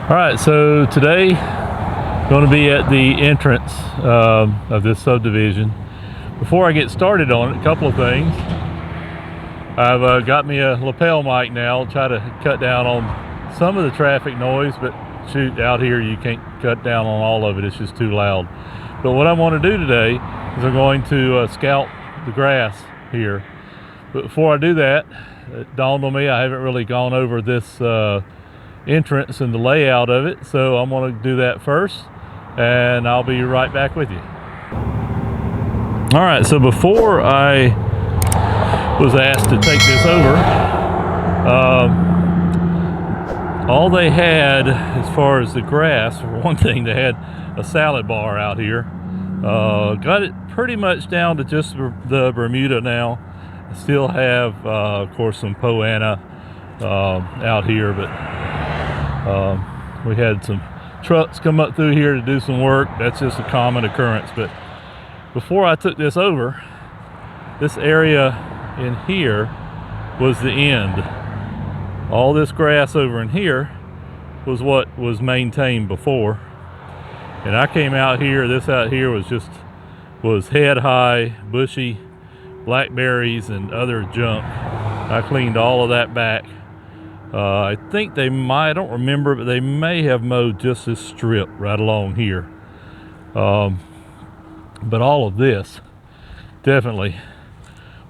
All right, so today going to be at the entrance of this subdivision. Before I get started on it, a couple of things. I've got me a lapel mic now, try to cut down on some of the traffic noise, but shoot, out here you can't cut down on all of it, it's just too loud. But what I want to do today is I'm going to scalp the grass here. But before I do that, it dawned on me I haven't really gone over this entrance and the layout of it, so I'm going to do that first and I'll be right back with you. All right, so before I was asked to take this over, all they had as far as the grass, for one thing, they had a salad bar out here. Got it pretty much down to just the Bermuda now. I still have of course some Poulan out here, but we had some trucks come up through here to do some work. That's just a common occurrence. But before I took this over, this area in here was the end. All this grass over in here was what was maintained before, and I came out here, this out here was head high, bushy blackberries and other junk. I cleaned all of that back. I think they might, I don't remember, but they may have mowed just this strip right along here. But all of this definitely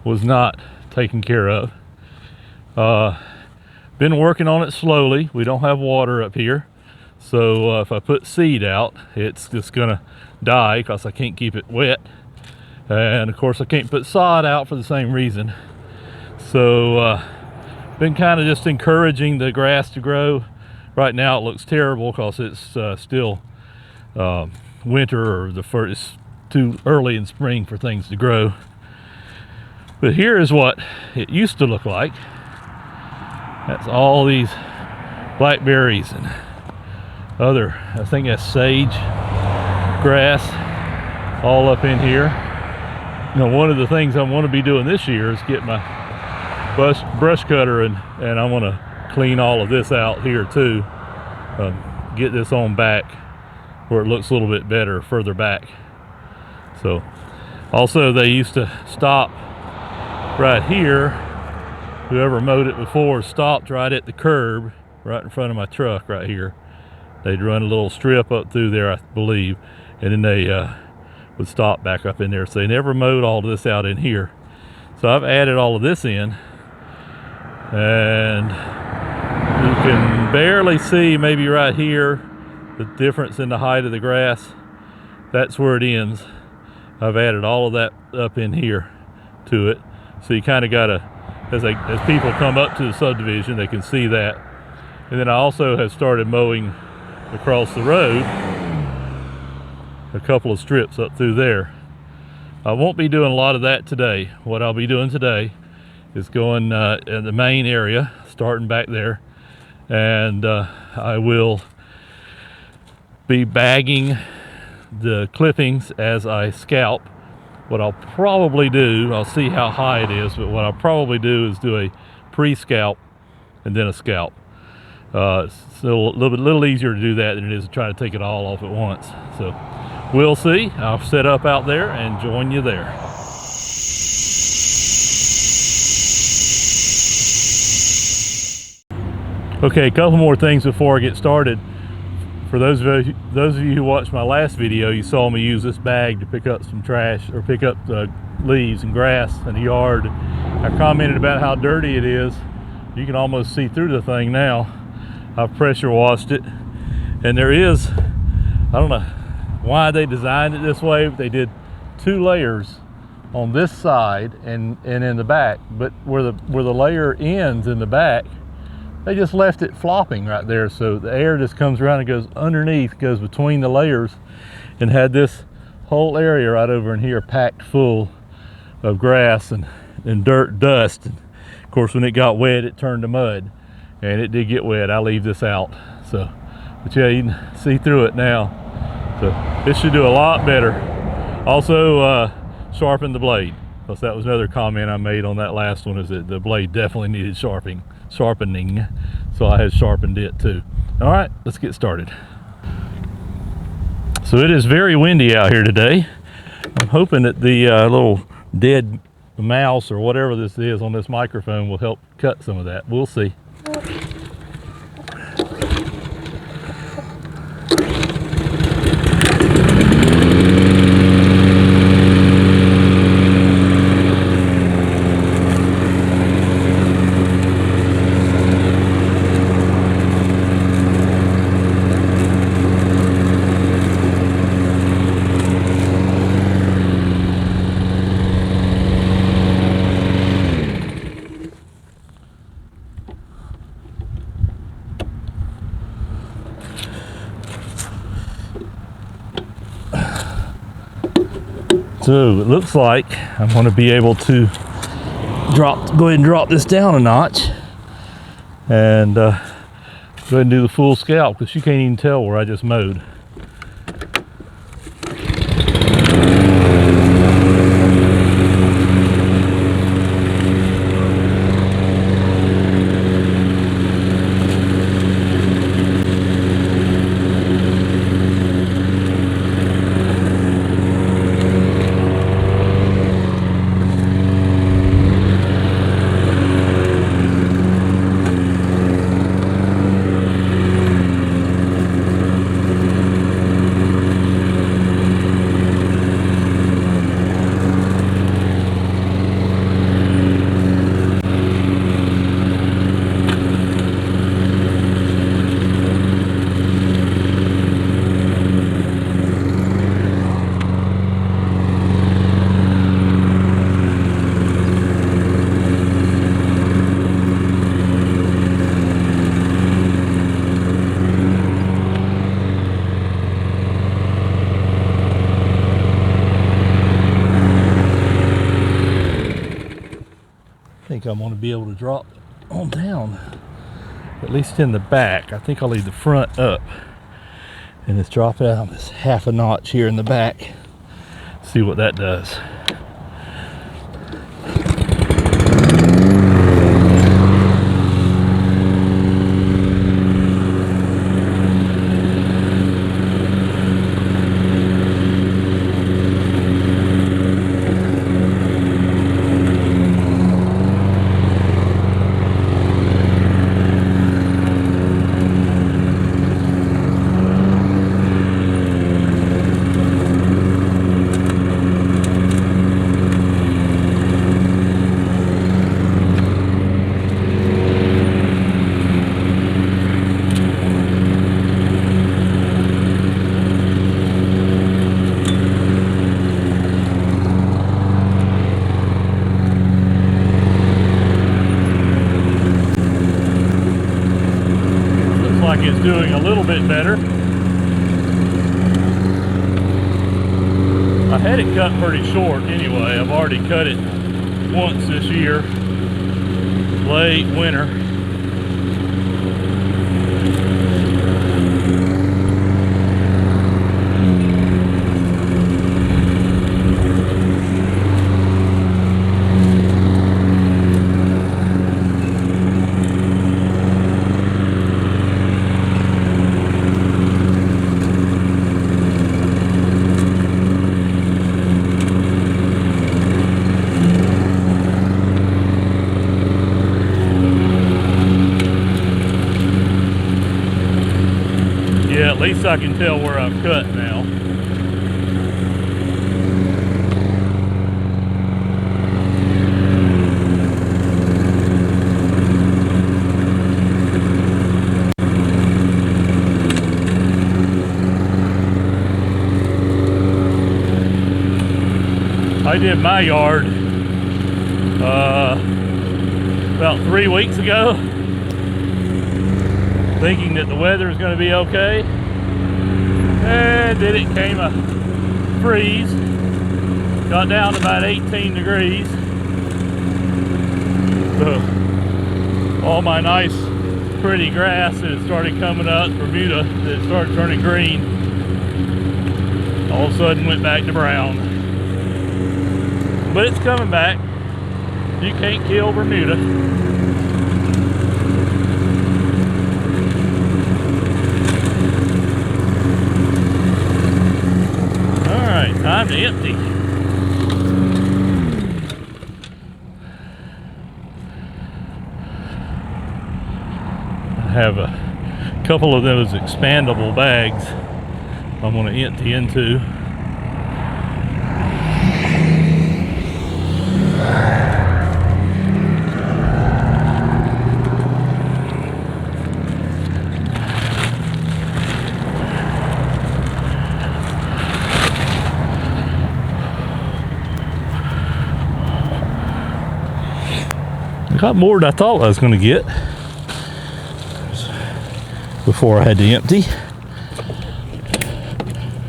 was not taken care of. Been working on it slowly. We don't have water up here, so if I put seed out, it's just gonna die because I can't keep it wet. And of course I can't put sod out for the same reason. So been kind of just encouraging the grass to grow. Right now it looks terrible because it's still winter, or it's too early in spring for things to grow. But here is what it used to look like. That's all these blackberries and other, I think that's sage grass, all up in here. You know, one of the things I want to be doing this year is get my brush cutter and I want to clean all of this out here too. Get this on back where it looks a little bit better further back. So also they used to stop right here. Whoever mowed it before stopped right at the curb right in front of my truck right here. They'd run a little strip up through there, I believe, and then they would stop back up in there. So they never mowed all of this out in here. So I've added all of this in, and you can barely see, maybe right here, the difference in the height of the grass. That's where it ends. I've added all of that up in here to it, so you kind of gotta, as people come up to the subdivision, they can see that. And then I also have started mowing across the road a couple of strips up through there. I won't be doing a lot of that today. What I'll be doing today is going in the main area, starting back there, and I will be bagging the clippings as I scalp. What I'll probably do, I'll see how high it is, but what I'll probably do is do a pre-scalp and then a scalp. It's a little easier to do that than it is to try to take it all off at once. So we'll see. I'll set up out there and join you there. Okay, a couple more things before I get started. For those of you who watched my last video, you saw me use this bag to pick up some trash, or pick up leaves and grass in the yard. I commented about how dirty it is. You can almost see through the thing now. I've pressure washed it, and there is, I don't know why they designed it this way, but they did 2 layers on this side and in the back, but where the layer ends in the back, they just left it flopping right there, so the air just comes around and goes underneath, goes between the layers, and had this whole area right over in here packed full of grass and dirt, dust. And of course, when it got wet, it turned to mud, and it did get wet. I leave this out, so, but yeah, you can see through it now. So this should do a lot better. Also, sharpen the blade, because that was another comment I made on that last one, is that the blade definitely needed sharpening, so I had sharpened it too. All right, let's get started. So it is very windy out here today. I'm hoping that the little dead mouse or whatever this is on this microphone will help cut some of that. We'll see. So it looks like I'm going to be able to go ahead and drop this down a notch and go ahead and do the full scalp, because you can't even tell where I just mowed. I think I'm going to be able to drop on down, at least in the back. I think I'll leave the front up and just drop it out this half a notch here in the back. See what that does. Is doing a little bit better. I had it cut pretty short anyway. I've already cut it once this year, late winter. At least I can tell where I've cut now. I did my yard about 3 weeks ago, thinking that the weather was going to be okay. And then it came a freeze, got down to about 18 degrees. So all my nice pretty grass that had started coming up, Bermuda, that started turning green, all of a sudden went back to brown. But it's coming back. You can't kill Bermuda. to empty. I have a couple of those expandable bags I'm going to empty into. Got more than I thought I was going to get before I had to empty.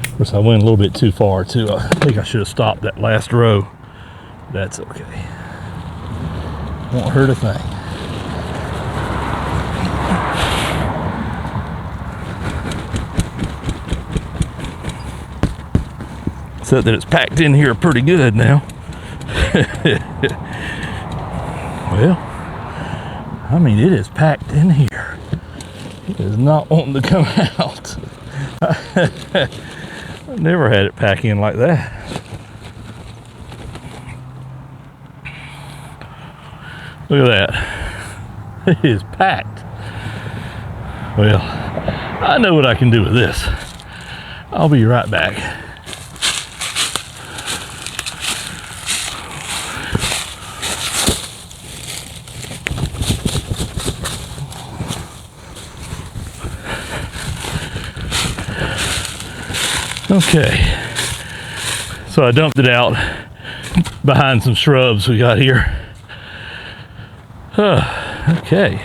Of course, I went a little bit too far too. I think I should have stopped that last row. That's okay. Won't hurt a thing. Except that it's packed in here pretty good now. Well, I mean, it is packed in here. It is not wanting to come out. I've never had it pack in like that. Look at that. It is packed. Well, I know what I can do with this. I'll be right back. Okay, so I dumped it out behind some shrubs we got here. Okay.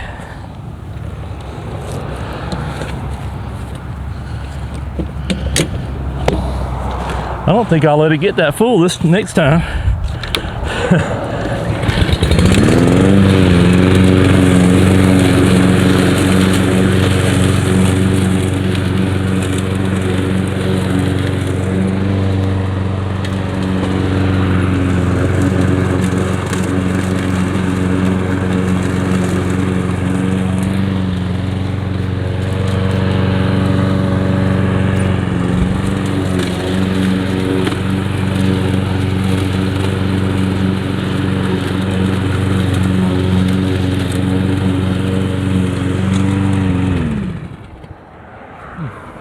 I don't think I'll let it get that full this next time.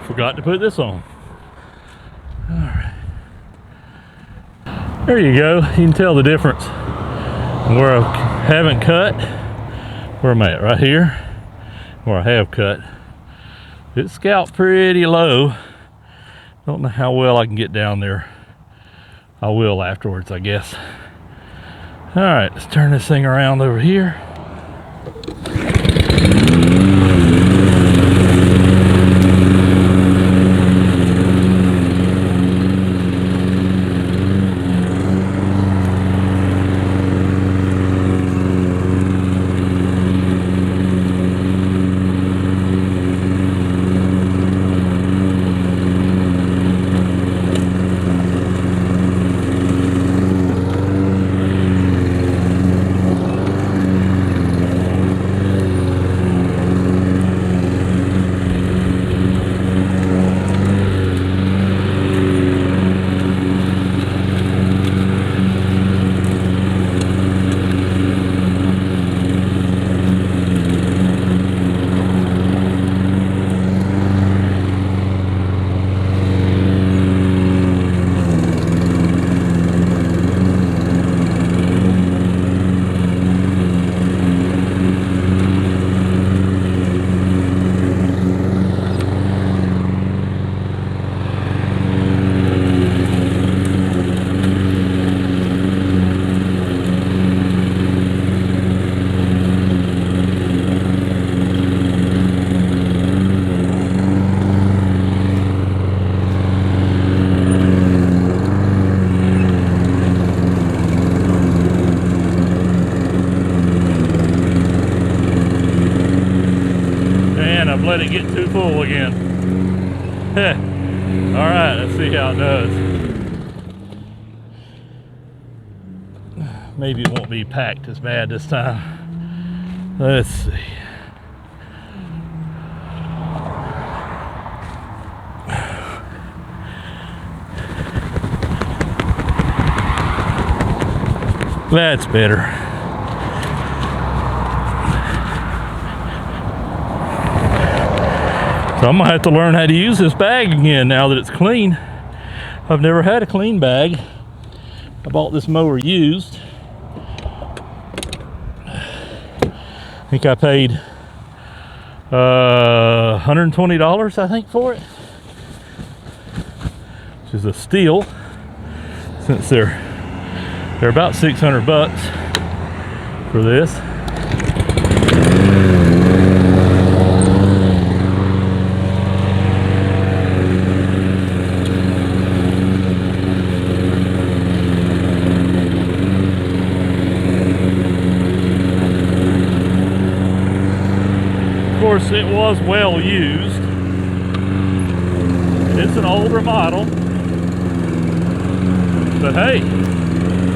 Forgot to put this on. All right. There you go. You can tell the difference where I haven't cut. Where am I at? Right here. Where I have cut. It's scalped pretty low. Don't know how well I can get down there. I will afterwards, I guess. All right, let's turn this thing around over here. Let it get too full again. All right, let's see how it does. Maybe it won't be packed as bad this time. Let's see. That's better. So I'm gonna have to learn how to use this bag again now that it's clean. I've never had a clean bag. I bought this mower used. I think I paid $120, I think, for it, which is a steal, since they're about 600 bucks for this. Of course, it was well used. It's an older model, but hey,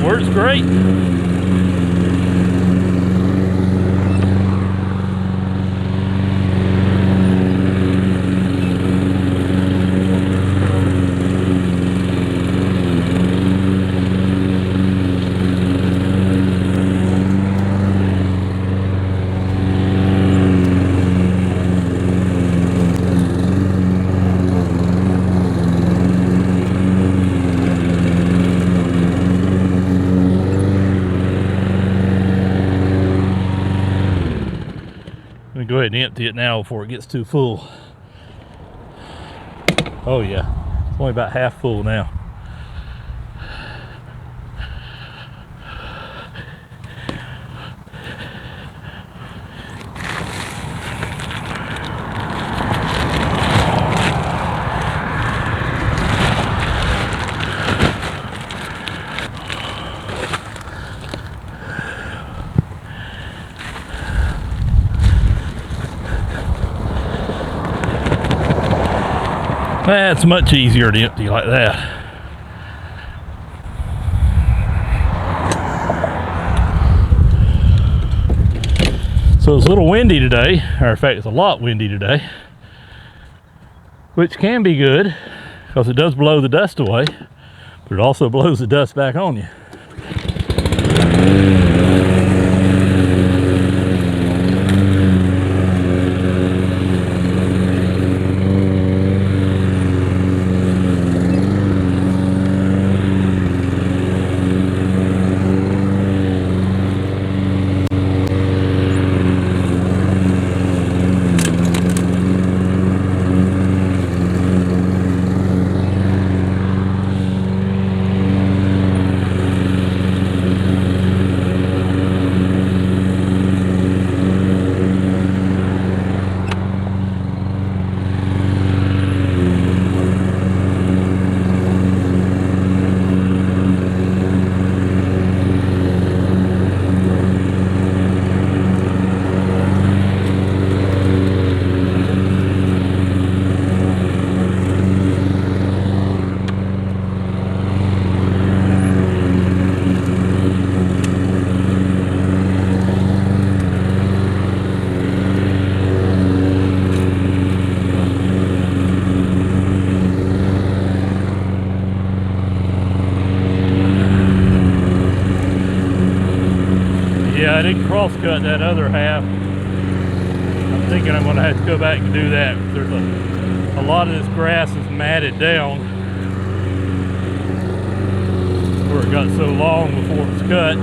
works great. Go ahead and empty it now before it gets too full. Oh yeah, it's only about half full now. That's much easier to empty like that. So it's a little windy today, or in fact it's a lot windy today, which can be good because it does blow the dust away, but it also blows the dust back on you. I didn't cross cut that other half. I'm thinking I'm going to have to go back and do that. There's a lot of this grass is matted down where it got so long before it was cut.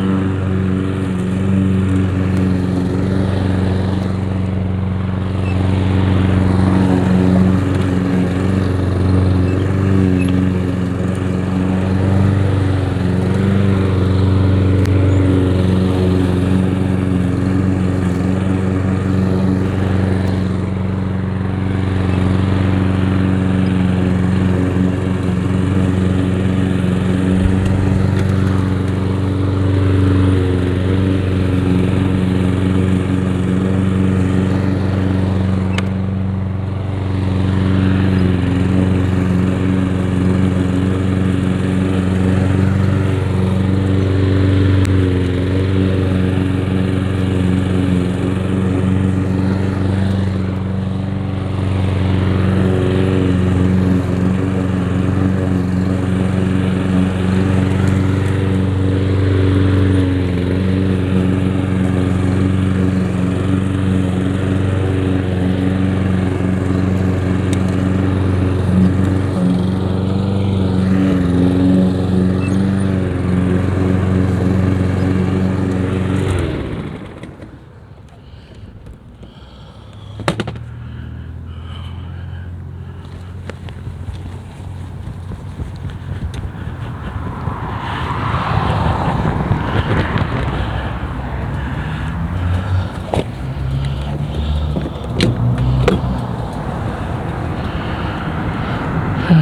All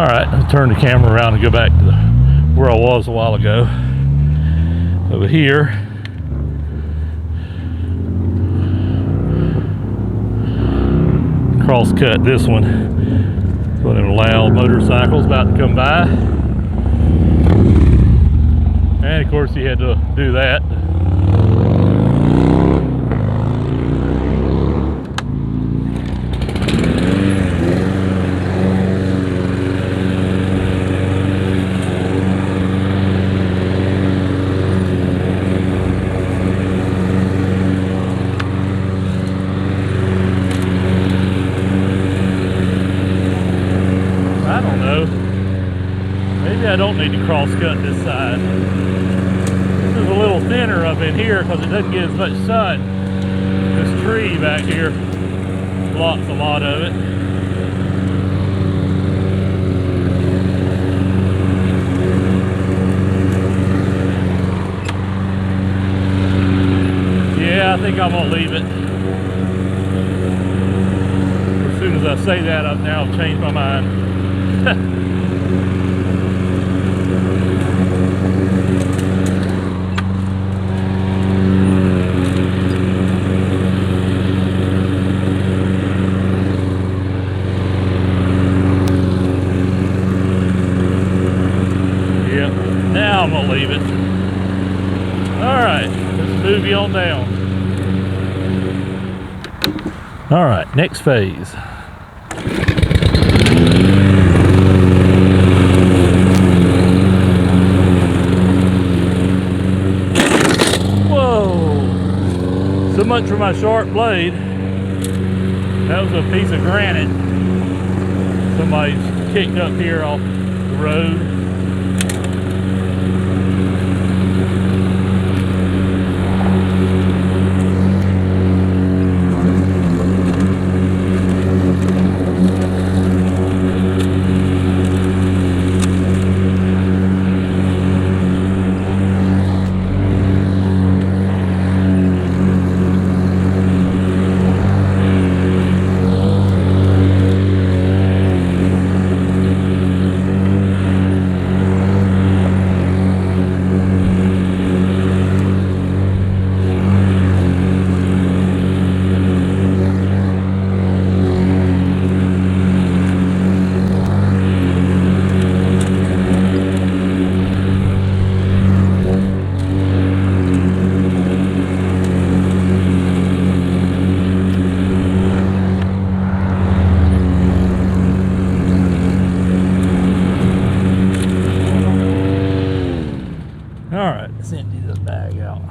right, I'll turn the camera around and go back to where I was a while ago. Over here, cross cut this one. One of them loud motorcycles about to come by. And of course, you had to do that. I don't need to cross cut this side. This is a little thinner up in here because it doesn't get as much sun. This tree back here blocks a lot of it. Yeah, I think I'm gonna leave it. As soon as I say that, I've now changed my mind. Now I'm gonna leave it. Alright, let's move you on down. Alright, next phase. Whoa! So much for my sharp blade. That was a piece of granite. Somebody's kicked up here off the road. Alright, let's empty this bag out.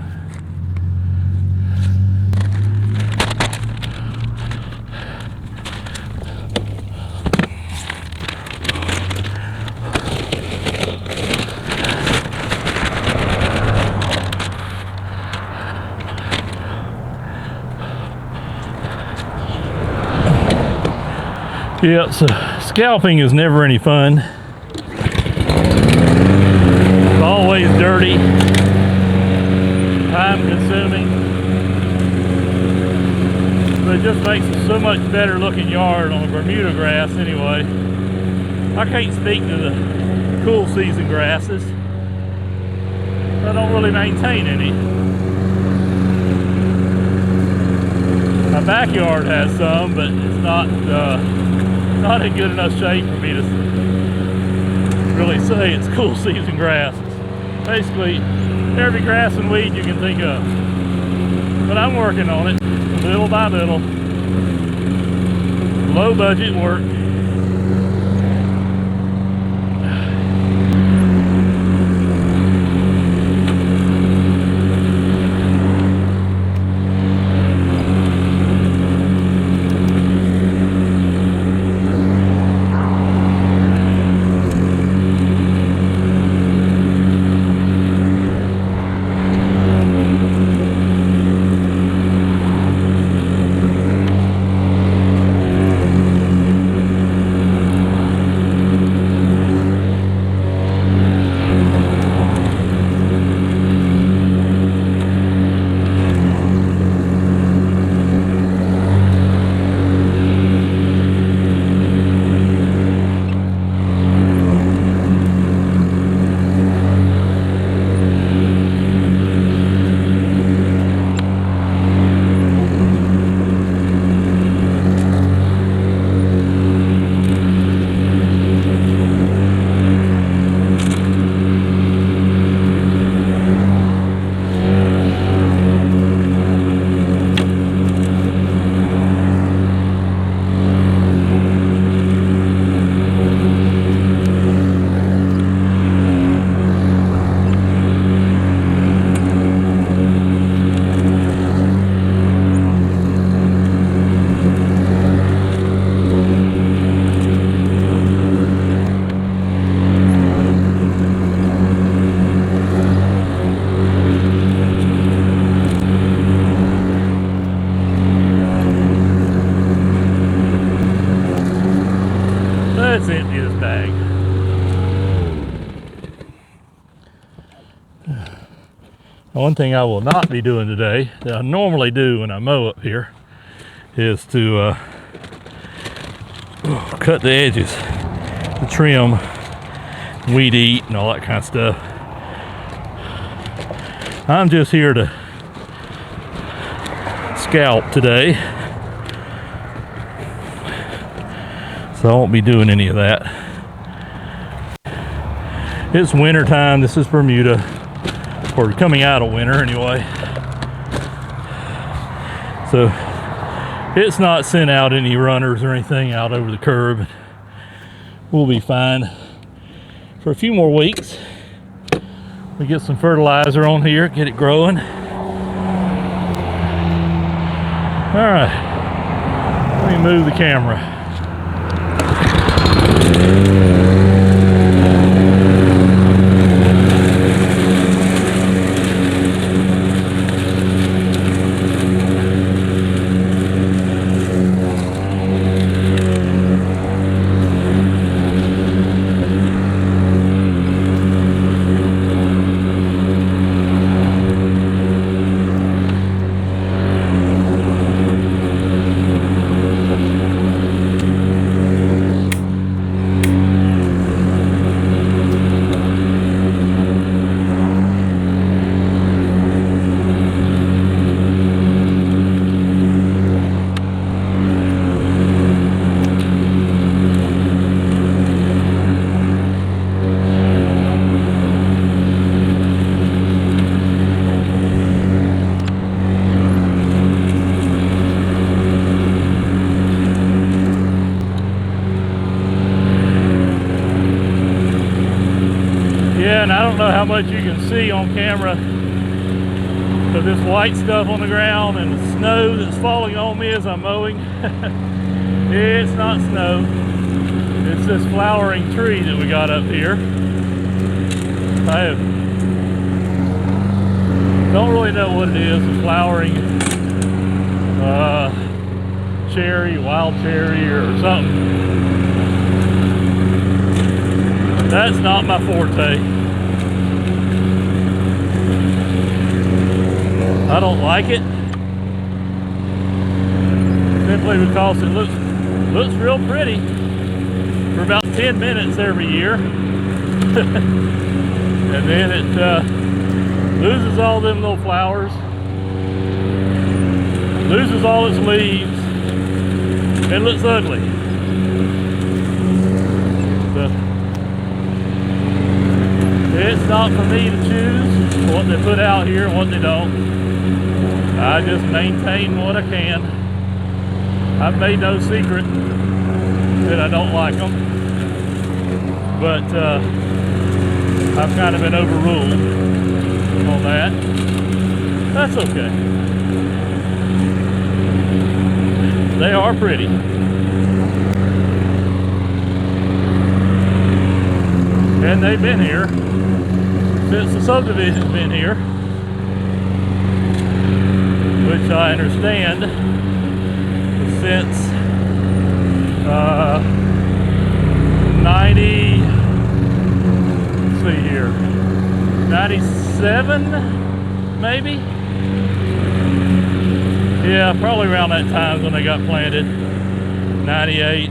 Yeah, so scalping is never any fun. It's always dirty, time consuming, but it just makes a so much better looking yard on the Bermuda grass anyway. I can't speak to the cool season grasses. I don't really maintain any. My backyard has some, but it's not in good enough shape for me to really say it's cool season grass. Basically, every grass and weed you can think of. But I'm working on it, little by little. Low budget work. bag. One thing I will not be doing today that I normally do when I mow up here is to cut the edges, to trim, weed eat, and all that kind of stuff. I'm just here to scalp today, so I won't be doing any of that. It's winter time. This is Bermuda, or coming out of winter anyway, so it's not sent out any runners or anything out over the curb. We'll be fine for a few more weeks. We get some fertilizer on here, get it growing. All right, let me move the camera. And I don't know how much you can see on camera, but this white stuff on the ground and the snow that's falling on me as I'm mowing, it's not snow, it's this flowering tree that we got up here. I don't really know what it is, a flowering cherry, wild cherry or something. That's not my forte. I don't like it, simply because it looks real pretty for about 10 minutes every year, and then it loses all them little flowers, loses all its leaves, it looks ugly. So, it's not for me to choose what they put out here and what they don't. I just maintain what I can. I've made no secret that I don't like them, but I've kind of been overruled on that. That's okay. They are pretty. And they've been here since the subdivision's been here, which I understand since 90, let's see here, 97 maybe? Yeah, probably around that time when they got planted. 98.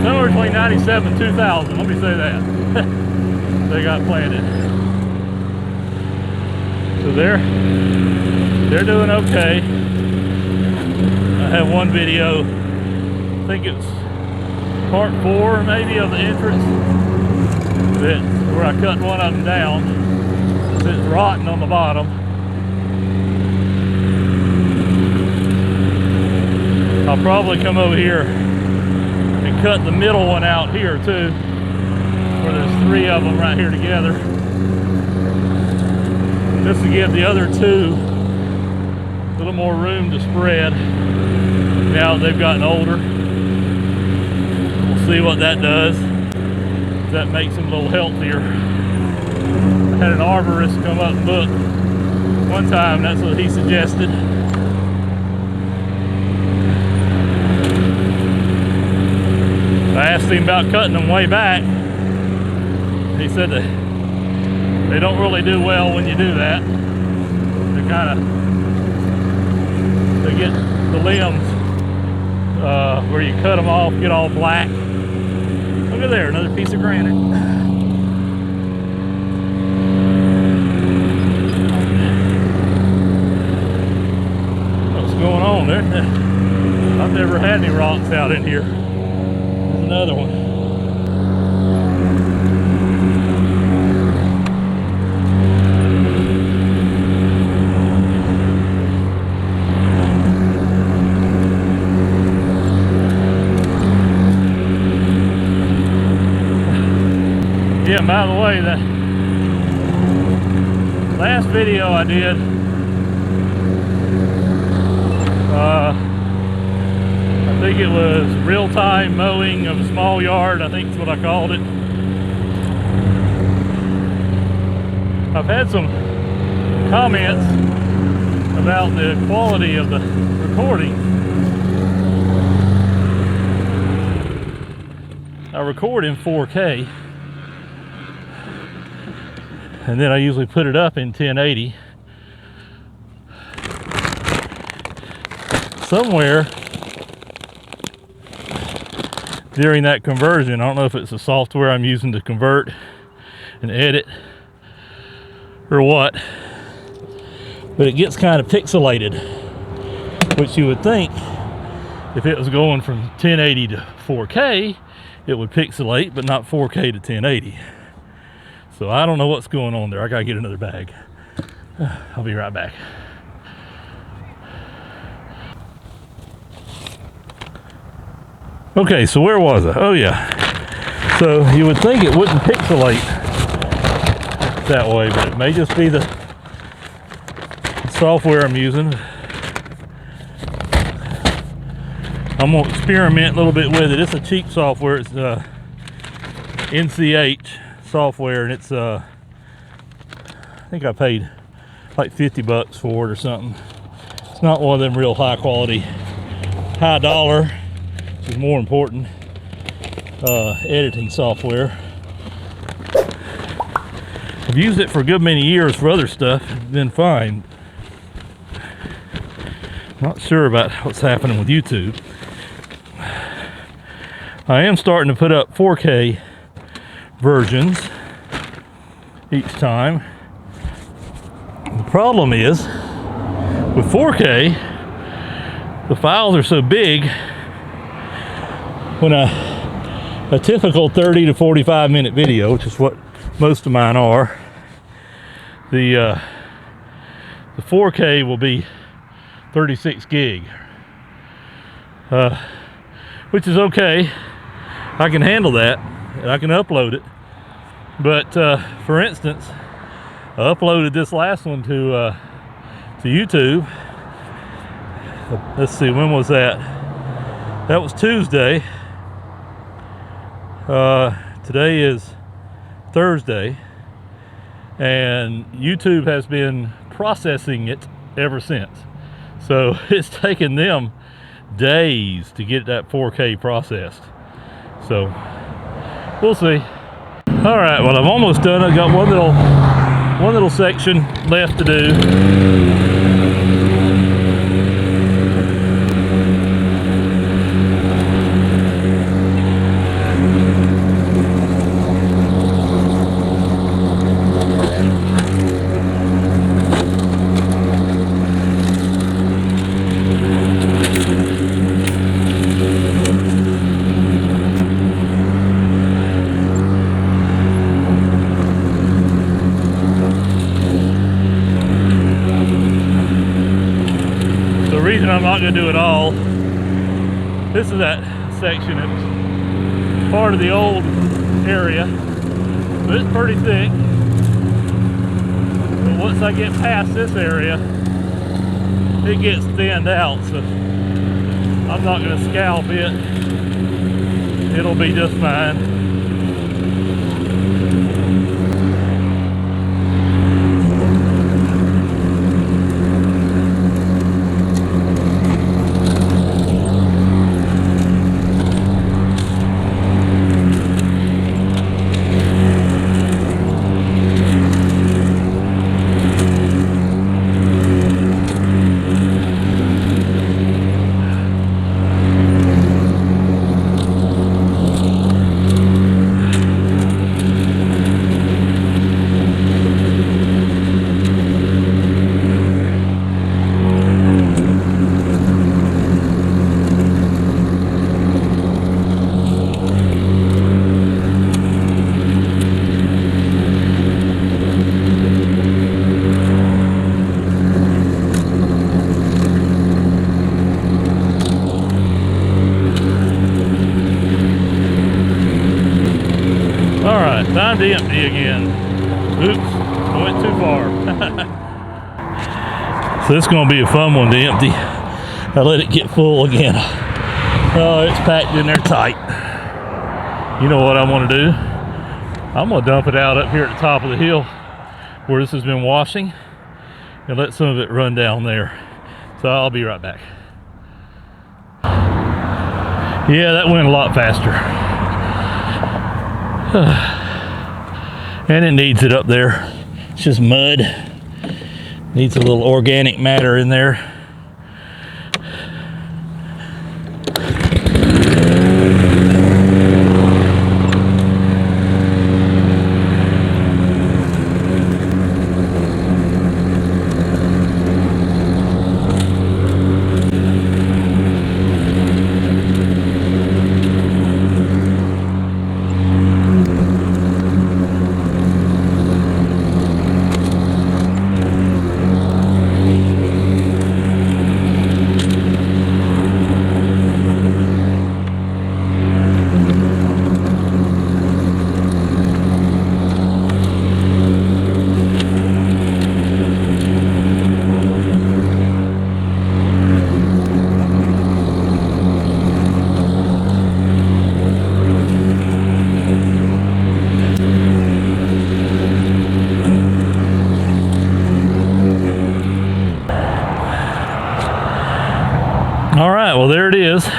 Somewhere between 97 and 2000, let me say that. They got planted. So they're doing okay. I have one video, I think it's part 4 maybe of the entrance, that's where I cut one of them down. It's rotten on the bottom. I'll probably come over here and cut the middle one out here too, where there's 3 of them right here together, just to give the other 2 a little more room to spread now that they've gotten older. We'll see what that does. That makes them a little healthier. I had an arborist come up and look one time, that's what he suggested. asked him about cutting them way back. He said that they don't really do well when you do that. They get the limbs where you cut them off, get all black. Look at there, another piece of granite. What's going on there? I've never had any rocks out in here. There's another one. Yeah, by the way, the last video I did, I think it was real-time mowing of a small yard, I think that's what I called it. I've had some comments about the quality of the recording. I record in 4K. And then I usually put it up in 1080. Somewhere during that conversion, I don't know if it's the software I'm using to convert and edit or what, but it gets kind of pixelated, which you would think if it was going from 1080 to 4K, it would pixelate, but not 4K to 1080. So I don't know what's going on there. I gotta get another bag. I'll be right back. Okay, so where was I? Oh yeah. So you would think it wouldn't pixelate that way, but it may just be the software I'm using. I'm gonna experiment a little bit with it. It's a cheap software. It's NCH software, and it's I think I paid like 50 bucks for it or something. It's not one of them real high quality, high dollar, which is more important, editing software. I've used it for a good many years for other stuff, it's been fine. Not sure about what's happening with YouTube. I am starting to put up 4K versions each time. The problem is with 4K, the files are so big. When a typical 30 to 45 minute video, which is what most of mine are, the 4K will be 36 gig, which is okay. I can handle that. I can upload it, but for instance, I uploaded this last one to YouTube. Let's see, when was that? That was Tuesday. Today is Thursday, and YouTube has been processing it ever since. So it's taken them days to get that 4K processed. So we'll see. All right, well, I'm almost done. I've got one little section left to do. I'm not going to do it all. This is that section. It was part of the old area, but it's pretty thick. But once I get past this area, it gets thinned out, so I'm not going to scalp it. It'll be just fine. empty again. Oops, I went too far. So this is gonna be a fun one to empty. I let it get full again. Oh, it's packed in there tight. You know what I want to do? I'm gonna dump it out up here at the top of the hill where this has been washing and let some of it run down there. So I'll be right back. Yeah, that went a lot faster. And it needs it up there. It's just mud. Needs a little organic matter in there. All right, well there it is. This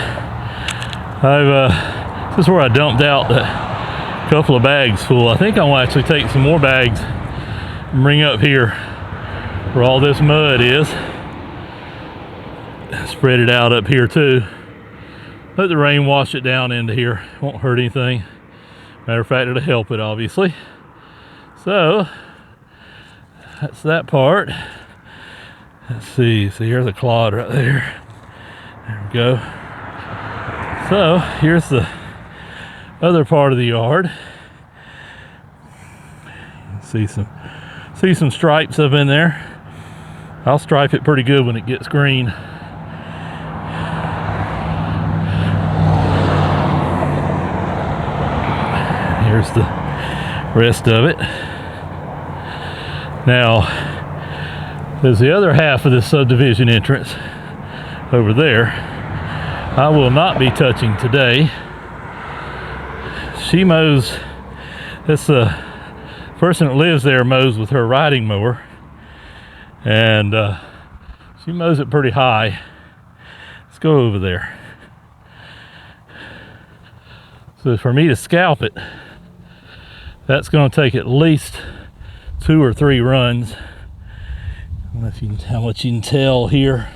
is where I dumped out a couple of bags full. I think I'll actually take some more bags and bring up here where all this mud is. Spread it out up here too. Let the rain wash it down into here. Won't hurt anything. Matter of fact, it'll help it obviously. So that's that part. Let's see. So here's a clod right there. There we go. So here's the other part of the yard. See some stripes up in there. I'll stripe it pretty good when it gets green. Here's the rest of it. Now there's the other half of this subdivision entrance over there. I will not be touching today. She mows, this person that lives there mows with her riding mower, and she mows it pretty high. Let's go over there. So for me to scalp it, that's going to take at least 2 or 3 runs. I don't know if you can, how much you can tell here.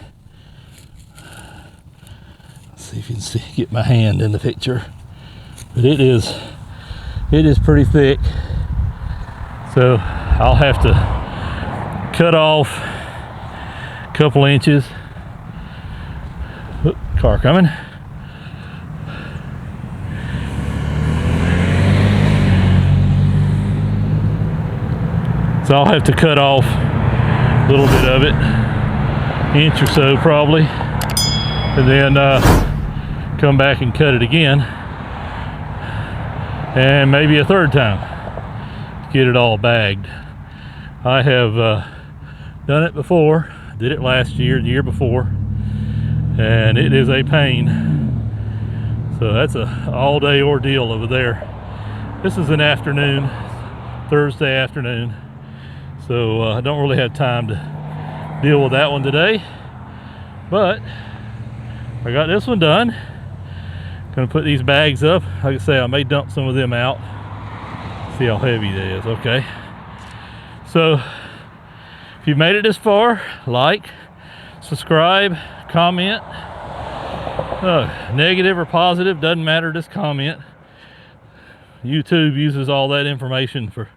See if you can get my hand in the picture, but it is pretty thick, so I'll have to cut off a couple inches. Oop, car coming. So I'll have to cut off a little bit of it, inch or so probably, and then come back and cut it again, and maybe a third time to get it all bagged. I have done it before. Did it last year, the year before, and it is a pain. So that's a all-day ordeal over there. This is an afternoon, Thursday afternoon, so I don't really have time to deal with that one today, but I got this one done. Gonna put these bags up. Like I say, I may dump some of them out. See how heavy that is. Okay. So if you made it this far, like, subscribe, comment. Negative or positive, doesn't matter, just comment. YouTube uses all that information to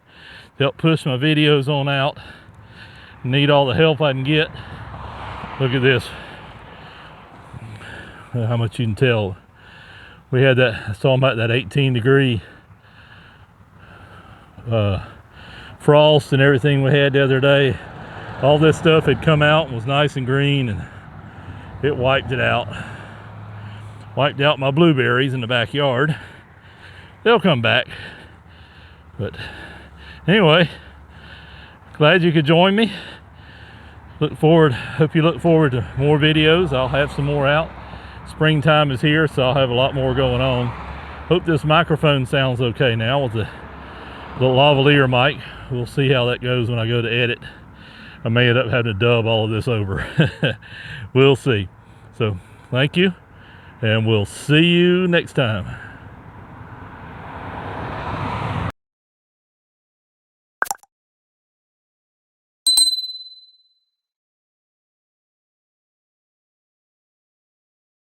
help push my videos on out. Need all the help I can get. Look at this. How much you can tell. We had that, I was talking about that 18-degree frost and everything we had the other day. All this stuff had come out and was nice and green, and it wiped it out. Wiped out my blueberries in the backyard. They'll come back, but Anyway, glad you could join me. Hope you look forward to more videos. I'll have some more out. Springtime is here, so I'll have a lot more going on. Hope this microphone sounds okay now with the lavalier mic. We'll see how that goes when I go to edit. I may end up having to dub all of this over. We'll see. So thank you, and we'll see you next time.